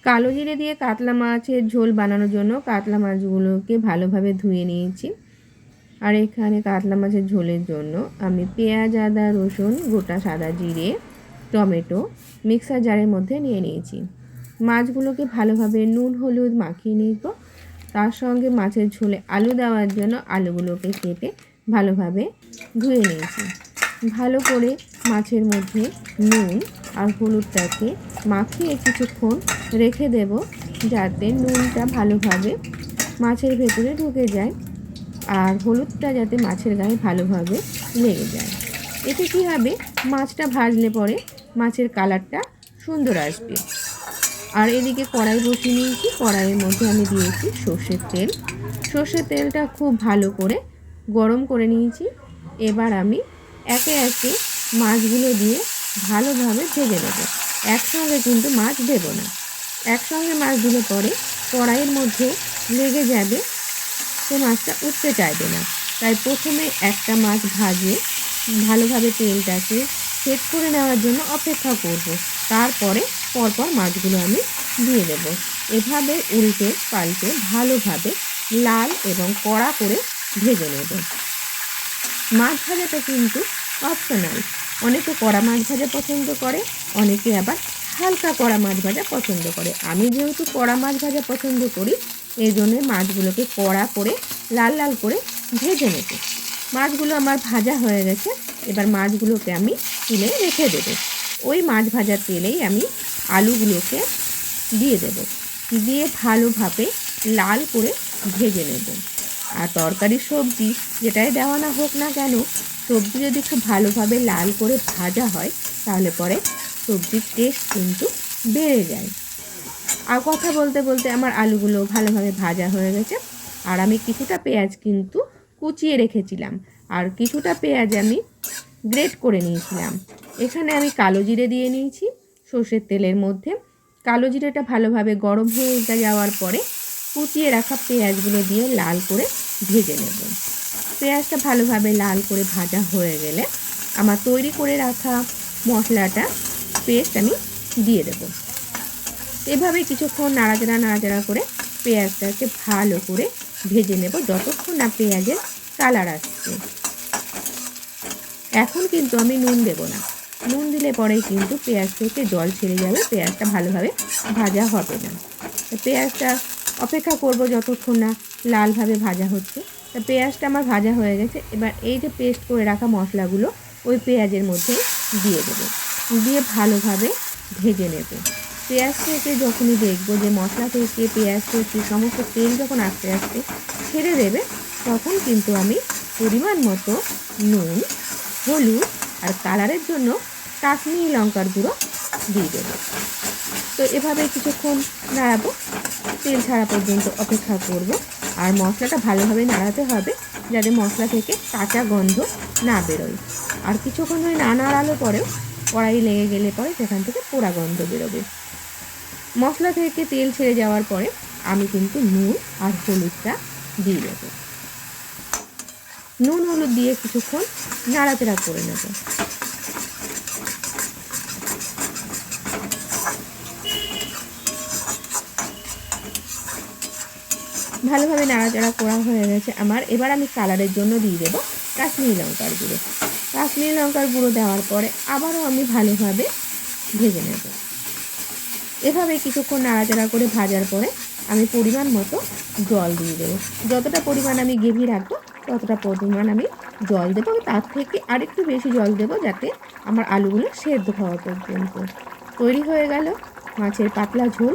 কালো জিরে দিয়ে কাতলা মাছের ঝোল বানানোর জন্য কাতলা মাছগুলোকে ভালোভাবে ধুয়ে নিয়েছি। আর এখানে কাতলা মাছের ঝোলের জন্য আমি পেঁয়াজ, আদা, রসুন, গোটা সাদা জিরে, টমেটো মিক্সার জারের মধ্যে নিয়ে নিয়েছি। মাছগুলোকে ভালোভাবে নুন হলুদ মাখিয়ে নিব। তার সঙ্গে মাছের ঝোলে আলু দেওয়ার জন্য আলুগুলোকে কেটে ভালোভাবে ধুয়ে নিয়েছি। ভালো করে মাছের মধ্যে নুন আর হলুদটাকে মাখিয়ে কিছুক্ষণ রেখে দেব, যাতে নুনটা ভালোভাবে মাছের ভেতরে ঢুকে যায় আর হলুদটা যাতে মাছের গায়ে ভালোভাবে লেগে যায়। এতে কী হবে, মাছটা ভাজলে পরে মাছের কালারটা সুন্দর আসবে। আর এদিকে কড়াই বসিয়ে নিয়েছি। কড়াইয়ের মধ্যে আমি দিয়েছি সর্ষের তেল। সর্ষের তেলটা খুব ভালো করে গরম করে নিয়েছি। এবার আমি একে একে মাছগুলো দিয়ে ভালোভাবে ভেজে নেব। একসঙ্গে কিন্তু মাছ দেব না। একসঙ্গে মাছ দিলে পরে কড়াইয়ের মধ্যে লেগে যাবে, সে মাছটা উঠতে চাইবে না। তাই প্রথমে একটা মাছ ভাজে ভালোভাবে তেলটাকে সেট করে নেওয়ার জন্য অপেক্ষা করব। তারপরে পরপর মাছগুলো আমি দিয়ে দেব। এভাবে উল্টে পাল্টে ভালোভাবে লাল এবং কড়া করে ভেজে নেব। মাছ ভাজাটা কিন্তু অপশনাল। অনেকে কড়া মাছ ভাজা পছন্দ করে, অনেকে আবার হালকা কড়া মাছ ভাজা পছন্দ করে। আমি যেহেতু কড়া মাছ ভাজা পছন্দ করি, এই জন্যে মাছগুলোকে কড়া করে লাল লাল করে ভেজে নেব। মাছগুলো আমার ভাজা হয়ে গেছে। এবার মাছগুলোকে আমি তুলে রেখে দেব। ওই মাছ ভাজার তেলেই আমি আলুগুলোকে দিয়ে দেব, দিয়ে ভালোভাবে লাল করে ভেজে নেব। আর তরকারি সবজি যেটাই দেওয়া না হোক না কেন, সবজি যদি খুব ভালোভাবে লাল করে ভাজা হয় তাহলে পরে সবজির টেস্ট কিন্তু বেড়ে যায়। আর কথা বলতে বলতে আমার আলুগুলো ভালোভাবে ভাজা হয়ে গেছে। আর আমি কিছুটা পেঁয়াজ কিন্তু কুচিয়ে রেখেছিলাম, আর কিছুটা পেঁয়াজ আমি গ্রেট করে নিয়েছিলাম। এখানে আমি কালো জিরে দিয়ে নিয়েছি সর্ষের তেলের মধ্যে। কালো জিরেটা ভালোভাবে গরম হয়ে যাওয়ার পরে কুচিয়ে রাখা পেঁয়াজগুলো দিয়ে লাল করে ভেজে নেব। পেঁয়াজটা ভালোভাবে লাল করে ভাজা হয়ে গেলে আমার তৈরি করে রাখা মশলাটা পেস্ট আমি দিয়ে দেব। এভাবে কিছুক্ষণ নাড়াচাড়া করে পেঁয়াজটাকে ভালো করে ভেজে নেব, যতক্ষণ না পেঁয়াজের কালার আসছে। এখন কিন্তু আমি নুন দেব না। নুন দিলে পরেই কিন্তু পেঁয়াজ থেকে জল ছেড়ে যাবে, পেঁয়াজটা ভালোভাবে ভাজা হবে না। পেঁয়াজটা অপেক্ষা করব যতক্ষণ না লালভাবে ভাজা হচ্ছে। তা পেঁয়াজটা আমার ভাজা হয়ে গেছে। এবার এই যে পেস্ট করে রাখা মশলাগুলো ওই পেঁয়াজের মধ্যে দিয়ে দেবো, দিয়ে ভালোভাবে ভেজে নেব। পেঁয়াজ থেকে যখনই দেখবো যে মশলা থেকে পেঁয়াজ থেকে সমস্ত তেল যখন আস্তে আস্তে ছেড়ে দেবে, তখন কিন্তু আমি পরিমাণ মতো নুন, হলুদ আর কালারের জন্য কাশ্মীরি লঙ্কার গুঁড়ো দিয়ে দেবো। তো এভাবে কিছুক্ষণ নাড়াবো, তেল ছাড়া পর্যন্ত অপেক্ষা করব। আর মশলাটা ভালোভাবে নাড়াতে হবে, যাতে মশলা থেকে কাঁচা গন্ধ না বেরোয়। আর কিছুক্ষণ ধরে না নাড়ালে পরেও কড়াই লেগে গেলে পরে সেখান থেকে পোড়া গন্ধ বেরোবে। মশলা থেকে তেল ছেড়ে যাওয়ার পরে আমি কিন্তু নুন আর হলুদটা দিয়ে দেবো। নুন হলুদ দিয়ে কিছুক্ষণ নাড়াচাড়া করে নেব। ভালোভাবে নাড়াচাড়া করা হয়ে গেছে আমার। এবার আমি কালারের জন্য দিয়ে দেবো কাশ্মীরি লঙ্কার গুঁড়ো। কাশ্মীরি লঙ্কার গুঁড়ো দেওয়ার পরে আবারও আমি ভালোভাবে ভেজে নেব। এভাবে কিছুক্ষণ নাড়াচাড়া করে ভাজার পরে আমি পরিমাণ মতো জল দিয়ে দেবো। যতটা পরিমাণ আমি গ্রেভি রাখবো ততটা পরিমাণ আমি জল দেবো। তার থেকে আরেকটু বেশি জল দেবো, যাতে আমার আলুগুলো সেদ্ধ হওয়া পর্যন্ত। তৈরি হয়ে গেল মাছের পাতলা ঝোল।